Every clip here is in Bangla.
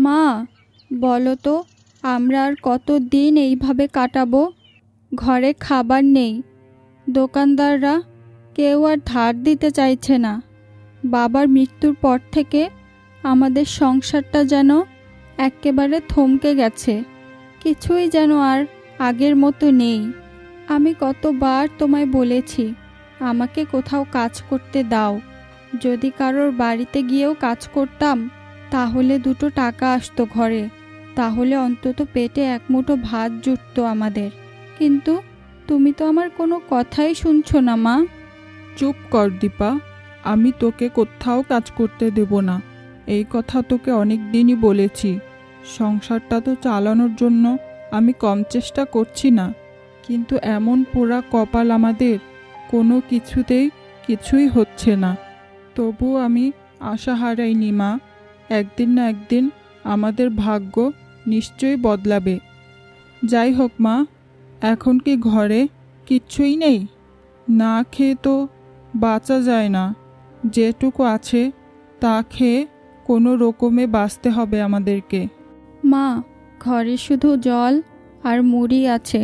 মা, বলো তো আমরা আর কতদিন এইভাবে কাটাবো? ঘরে খাবার নেই, দোকানদাররা কেউ আর ধার দিতে চাইছে না। বাবার মৃত্যুর পর থেকে আমাদের সংসারটা যেন একেবারে থমকে গেছে। কিছুই যেন আর আগের মতো নেই। আমি কতবার তোমায় বলেছি আমাকে কোথাও কাজ করতে দাও। যদি কারোর বাড়িতে গিয়েও কাজ করতাম তাহলে দুটো টাকা আসতো ঘরে, তাহলে অন্তত পেটে এক মুঠো ভাত জুটতো আমাদের। কিন্তু তুমি তো আমার কোনো কথাই শুনছো না মা। চুপ কর দীপা, আমি তোকে কোথাও কাজ করতে দেব না। এই কথা তোকে অনেক দিনই বলেছি। সংসারটা তো চালানোর জন্য আমি কম চেষ্টা করছি না, কিন্তু এমন পোড়া কপাল আমাদের, কোনো কিছুই হচ্ছে না। তবু আমি আশা হারাইনি মা, একদিন না একদিন আমাদের ভাগ্য নিশ্চয়ই বদলাবে। যাই হোক মা, এখন কি ঘরে কিচ্ছুই নেই? না খেয়ে তো বাঁচা যায় না। যেটুকু আছে তা খেয়ে কোনো রকমে বাঁচতে হবে আমাদেরকে। মা, ঘরে শুধু জল আর মুড়ি আছে,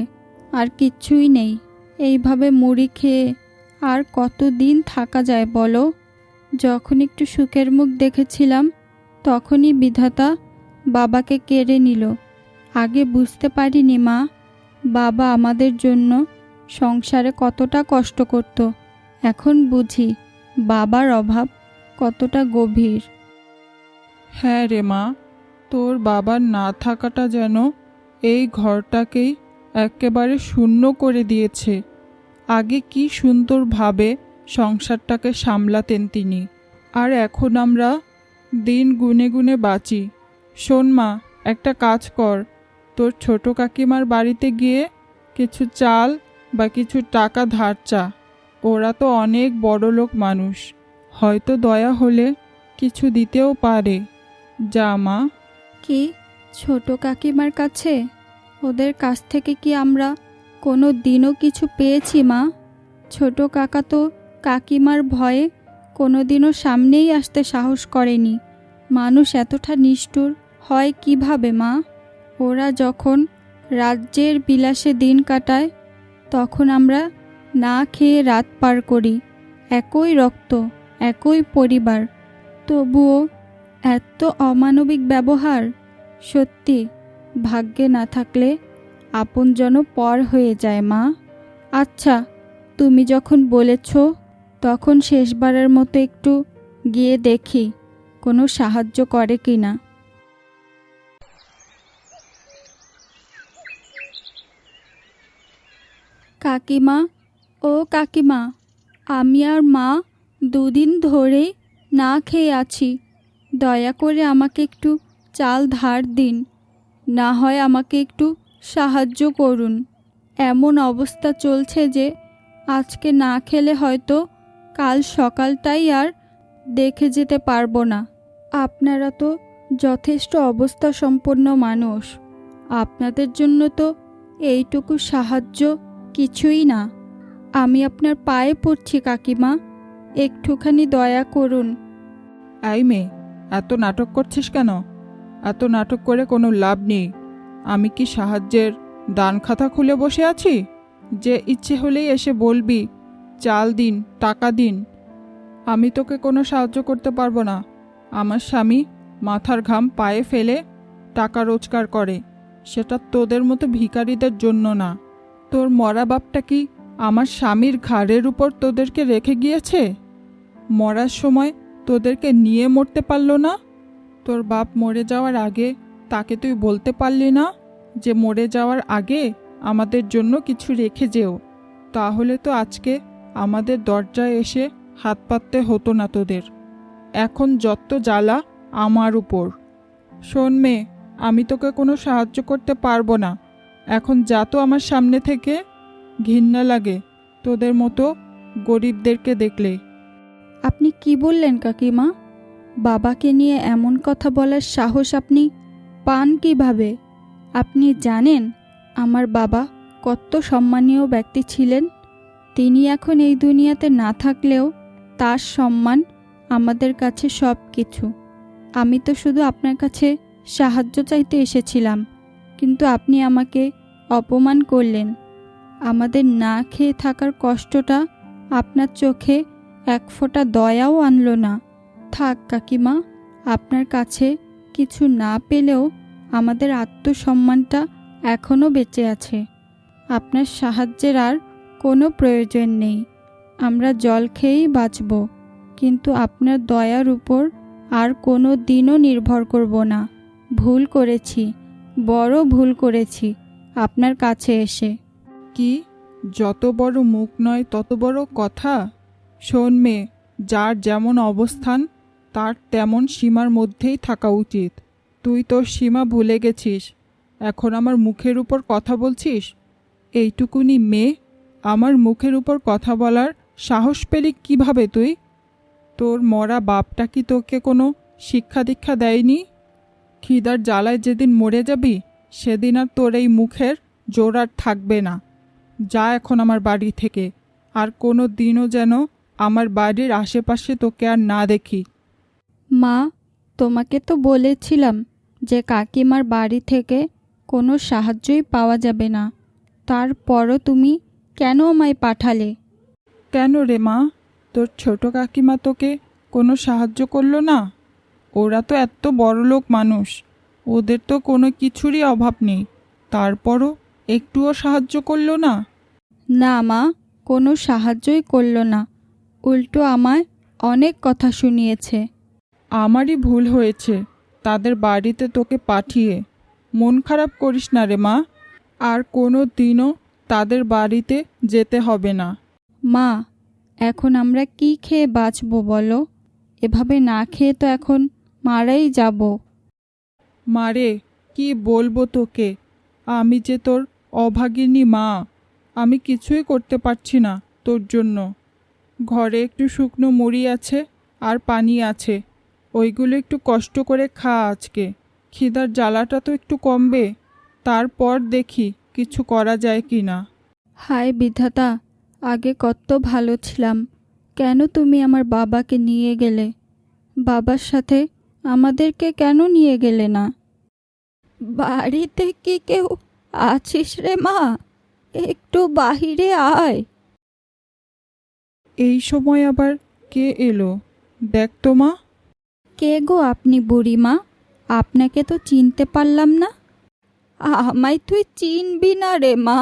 আর কিচ্ছুই নেই। এইভাবে মুড়ি খেয়ে আর কতদিন থাকা যায় বলো? যখন একটু সুখের মুখ দেখেছিলাম তখনই বিধাতা বাবাকে কেড়ে নিল। আগে বুঝতে পারিনি মা, বাবা আমাদের জন্য সংসারে কতটা কষ্ট করত। এখন বুঝি বাবার অভাব কতটা গভীর। হ্যাঁ রে মা, তোর বাবার না থাকাটা যেন এই ঘরটাকেই একেবারে শূন্য করে দিয়েছে। আগে কি সুন্দরভাবে সংসারটাকে সামলাতেন তিনি, আর এখন আমরা দিন গুনে গুনে বাঁচি। শোন মা, একটা কাজ কর, তোর ছোট কাকিমার বাড়িতে গিয়ে কিছু চাল বা কিছু টাকা ধার চা। ওরা তো অনেক বড়লোক মানুষ, হয়তো দয়া হলে কিছু দিতেও পারে। যা মা। কি, ছোট কাকিমার কাছে? ওদের কাছ থেকে কি আমরা কোনো দিনও কিছু পেয়েছি মা? ছোট কাকা তো কাকিমার ভয়ে কোনো দিনও সামনেই আসতে সাহস করেনি। মানুষ এতটা নিষ্ঠুর হয় কিভাবে মা? ওরা যখন রাজ্যের বিলাসে দিন কাটায় তখন আমরা না খেয়ে রাত পার করি। একই রক্ত, একই পরিবার, তবুও এত অমানবিক ব্যবহার। সত্যি, ভাগ্যে না থাকলে আপনজন পর হয়ে যায় মা। আচ্ছা, তুমি যখন বলেছ তখন শেষবারের মতো একটু গিয়ে দেখি কোনো সাহায্য করে কি না। কাকিমা, ও কাকিমা, আমি আর মা দুদিন ধরেই না খেয়ে আছি। দয়া করে আমাকে একটু চাল ধার দিন, না হয় আমাকে একটু সাহায্য করুন। এমন অবস্থা চলছে যে আজকে না খেলে হয়তো কাল সকালটাই আর দেখে যেতে পারবো না। আপনারা তো যথেষ্ট অবস্থা সম্পন্ন মানুষ, আপনাদের জন্য তো এইটুকু সাহায্য কিছুই না। আমি আপনার পায়ে পড়ছি কাকিমা, একটুখানি দয়া করুন। এই মেয়ে, এত নাটক করছিস কেন? এত নাটক করে কোনো লাভ নেই। আমি কি সাহায্যের দান খাতা খুলে বসে আছি যে ইচ্ছে হলেই এসে বলবি চাল দিন, টাকা দিন? আমি তোকে কোনো সাহায্য করতে পারবো না। আমার স্বামী মাথার ঘাম পায়ে ফেলে টাকা রোজগার করে, সেটা তোদের মতো ভিখারিদের জন্য না। তোর মরা বাপটা কি আমার স্বামীর ঘাড়ের উপর তোদেরকে রেখে গিয়েছে? মরার সময় তোদেরকে নিয়ে মরতে পারলো না? তোর বাপ মরে যাওয়ার আগে তাকে তুই বলতে পারলি না যে মরে যাওয়ার আগে আমাদের জন্য কিছু রেখে যেও? তাহলে তো আজকে আমাদের দরজায় এসে হাত পাততে হতো না তোদের। এখন যত জ্বালা আমার উপর। শোন মেয়ে, আমি তোকে কোনো সাহায্য করতে পারবো না। এখন যা তো আমার সামনে থেকে। ঘৃণা লাগে তোদের মতো গরিবদেরকে দেখলে। আপনি কি বললেন কাকিমা? বাবাকে নিয়ে এমন কথা বলার সাহস আপনি পান কিভাবে? আপনি জানেন আমার বাবা কত সম্মানীয় ব্যক্তি ছিলেন। তিনি এখন এই দুনিয়াতে না থাকলেও তার সম্মান আমাদের কাছে সব কিছু। আমি তো শুধু আপনার কাছে সাহায্য চাইতে এসেছিলাম, কিন্তু আপনি আমাকে অপমান করলেন। আমাদের না খেয়ে থাকার কষ্টটা আপনার চোখে এক ফোঁটা দয়াও আনলো না। থাক কাকিমা, আপনার কাছে কিছু না পেলেও আমাদের আত্মসম্মানটা এখনও বেঁচে আছে। আপনার সাহায্যের আর কোনো প্রয়োজন নেই। আমরা জল খেয়েই বাঁচব, কিন্তু আপনার দয়ার উপর আর কোনো দিনও নির্ভর করব না। ভুল করেছি, বড় ভুল করেছি আপনার কাছে এসে। কি, যত বড় মুখ নয় তত বড় কথা? শোন মেয়ে, যার যেমন অবস্থান তার তেমন সীমার মধ্যেই থাকা উচিত। তুই তোর সীমা ভুলে গেছিস, এখন আমার মুখের উপর কথা বলছিস? এইটুকুনি মেয়ে, আমার মুখের উপর কথা বলার সাহস পেলি কিভাবে তুই? তোর মরা বাপটা কি তোকে কোনো শিক্ষা দীক্ষা দেয়নি? খিদার জ্বালায় যেদিন মরে যাবি সেদিন আর তোর এই মুখের জোর আর থাকবে না। যা এখন আমার বাড়ি থেকে, আর কোনো দিনও যেন আমার বাড়ির আশেপাশে তোকে আর না দেখি। মা, তোমাকে তো বলেছিলাম যে কাকিমার বাড়ি থেকে কোনো সাহায্যই পাওয়া যাবে না। তারপরও তুমি কেন আমায় পাঠালে? কেন রে মা, তোর ছোট কাকিমা তোকে কোনো সাহায্য করলো না? ওরা তো এত বড়লোক মানুষ, ওদের তো কোনো কিছুরই অভাব নেই, তারপরও একটুও সাহায্য করলো না? না মা, কোনো সাহায্যই করলো না, উল্টো আমায় অনেক কথা শুনিয়েছে। আমারই ভুল হয়েছে তাদের বাড়িতে তোকে পাঠিয়ে। মন খারাপ করিস না রে মা, আর কোনো দিনও তাদের বাড়িতে যেতে হবে না। মা, এখন আমরা কি খেয়ে বাঁচব বলো? এভাবে না খেয়ে তো এখন মারাই যাব। মারে, কি বলবো তোকে, আমি যে তোর অভাগিনী মা, আমি কিছুই করতে পারছি না তোর জন্য। ঘরে একটু শুকনো মুড়ি আছে আর পানি আছে, ওইগুলো একটু কষ্ট করে খা আজকে। খিদার জ্বালাটা তো একটু কমবে, তারপর দেখি কিছু করা যায় কি না। হায় বিধাতা, আগে কত ভালো ছিলাম, কেন তুমি আমার বাবাকে নিয়ে গেলে? বাবার সাথে আমাদেরকে কেন নিয়ে গেলে না? বাড়িতে কি কেউ আছিস রে মা? একটু বাহিরে আয়। এই সময় আবার কে এলো দেখ তো মা। কে গো আপনি বুড়িমা? আপনাকে তো চিনতে পারলাম না। আমায় তুই চিনবি না রে মা,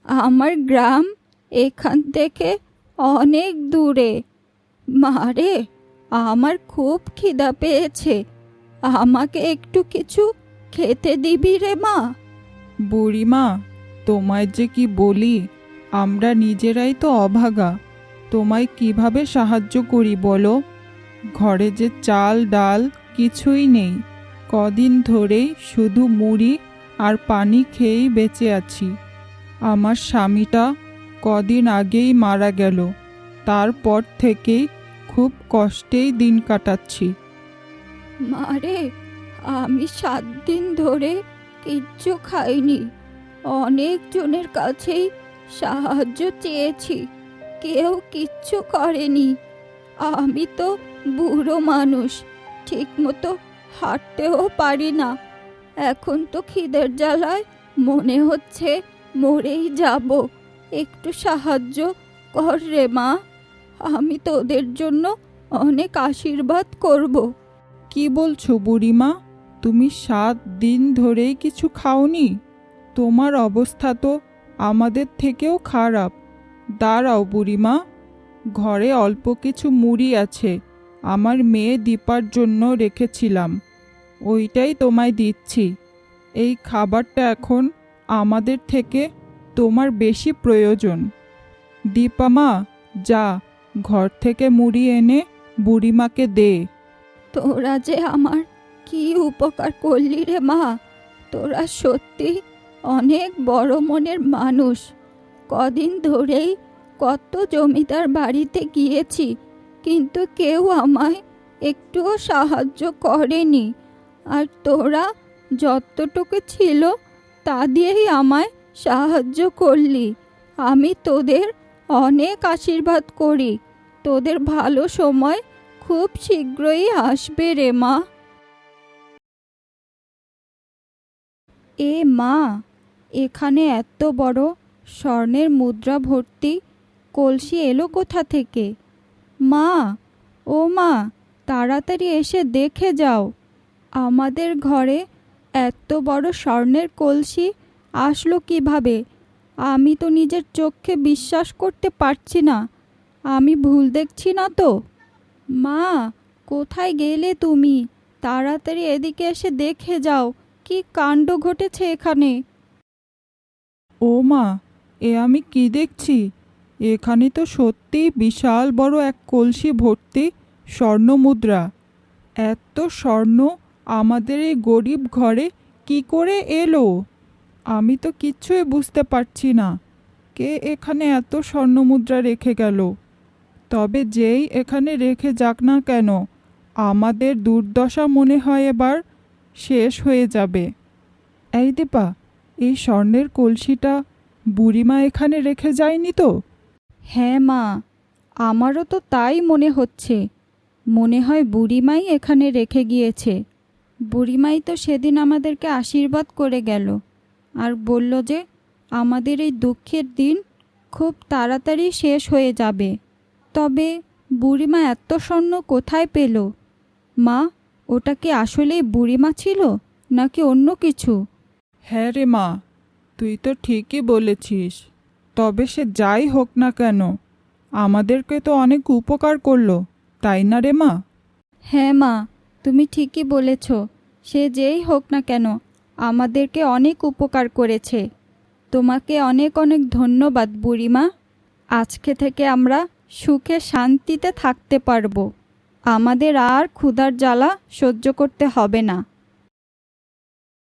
আমার গ্রাম এখান থেকে অনেক দূরে। মারে, আমার খুব খিদা পেয়েছে, আমাকে একটু কিছু খেতে দিবি রে মা? বুড়িমা, তোমায় যে কি বলি, আমরা নিজেরাই তো অভাগা, তোমায় কিভাবে সাহায্য করি বলো? ঘরে যে চাল ডাল কিছুই নেই, কদিন ধরেই শুধু মুড়ি আর পানি খেয়েই বেঁচে আছি। আমার স্বামীটা কদিন আগেই মারা গেল, তারপর থেকেই খুব কষ্টেই দিন কাটাচ্ছি। মারে, আমি 7 দিন ধরে কিচ্ছু খাইনি, অনেক জনের কাছেই সাহায্য চেয়েছি, কেউ কিচ্ছু করেনি। আমি তো বুড়ো মানুষ, ঠিকমতো হাঁটতেও পারি না। এখন তো খিদের জ্বালায় মনে হচ্ছে মরেই যাব। একটু সাহায্য কর রে মা, আমি তোদের জন্য অনেক আশীর্বাদ করব। কি বলছো বুড়িমা, তুমি 7 দিন ধরেই কিছু খাওনি? তোমার অবস্থা তো আমাদের থেকেও খারাপ। দাঁড়াও বুড়িমা, ঘরে অল্প কিছু মুড়ি আছে, আমার মেয়ে দীপার জন্য রেখেছিলাম, ওইটাই তোমায় দিচ্ছি। এই খাবারটা এখন আমাদের থেকে তোমার বেশি প্রয়োজন। দীপা মা, যা ঘর থেকে মুড়ি এনে বুড়িমাকে দে। তোরা যে আমার কি উপকার করলি রে মা, তোরা সত্যি অনেক বড় মনের মানুষ। কদিন ধরেই কত জমিদার বাড়িতে গিয়েছি, কিন্তু কেউ আমায় একটুও সাহায্য করেনি। আর তোরা যতটুকু ছিল তা দিয়েই আমায় সাহায্য করলি। আমি তোদের অনেক আশীর্বাদ করি, তোদের ভালো সময় খুব শীঘ্রই আসবে রে মা। এ মা, এখানে এত বড় স্বর্ণের মুদ্রা ভর্তি কলসি এলো কোথা থেকে? মা, ও মা, তাড়াতাড়ি এসে দেখে যাও, আমাদের ঘরে এত বড় স্বর্ণের কলসি আসলো কিভাবে? আমি তো নিজের চোখে বিশ্বাস করতে পারছি না। আমি ভুল দেখছি না তো? মা, কোথায় গেলে তুমি? তাড়াতাড়ি এদিকে এসে দেখে যাও, কি কাণ্ড ঘটেছে এখানে। ও মা, এ আমি কি দেখছি? এখানে তো সত্যি বিশাল বড় এক কলসি ভর্তি স্বর্ণ মুদ্রা। এত স্বর্ণ আমাদের এই গরিব ঘরে কি করে এলো? আমি তো কিচ্ছুই বুঝতে পারছি না। কে এখানে এত স্বর্ণ মুদ্রা রেখে গেল? তবে যেই এখানে রেখে যাক না কেন, আমাদের দুর্দশা মনে হয় এবার শেষ হয়ে যাবে। এই দীপা, এই স্বর্ণের কলসিটা বুড়িমা এখানে রেখে যায়নি তো? হ্যাঁ মা, আমারও তো তাই মনে হচ্ছে। মনে হয় বুড়িমাই এখানে রেখে গিয়েছে। বুড়িমাই তো সেদিন আমাদেরকে আশীর্বাদ করে গেল আর বলল যে আমাদের এই দুঃখের দিন খুব তাড়াতাড়ি শেষ হয়ে যাবে। তবে বুড়িমা এত স্বর্ণ কোথায় পেল? মা, ওটা কি আসলেই বুড়িমা ছিল নাকি অন্য কিছু? হ্যাঁ রে মা, তুই তো ঠিকই বলেছিস। তবে সে যাই হোক না কেন, আমাদেরকে তো অনেক উপকার করলো, তাই না রে মা? হ্যাঁ মা, তুমি ঠিকই বলেছ। সে যেই হোক না কেন আমাদেরকে অনেক উপকার করেছে। তোমাকে অনেক অনেক ধন্যবাদ বুড়িমা। আজকে থেকে আমরা সুখে শান্তিতে থাকতে পারবো। আমাদের আর ক্ষুধার জ্বালা সহ্য করতে হবে না।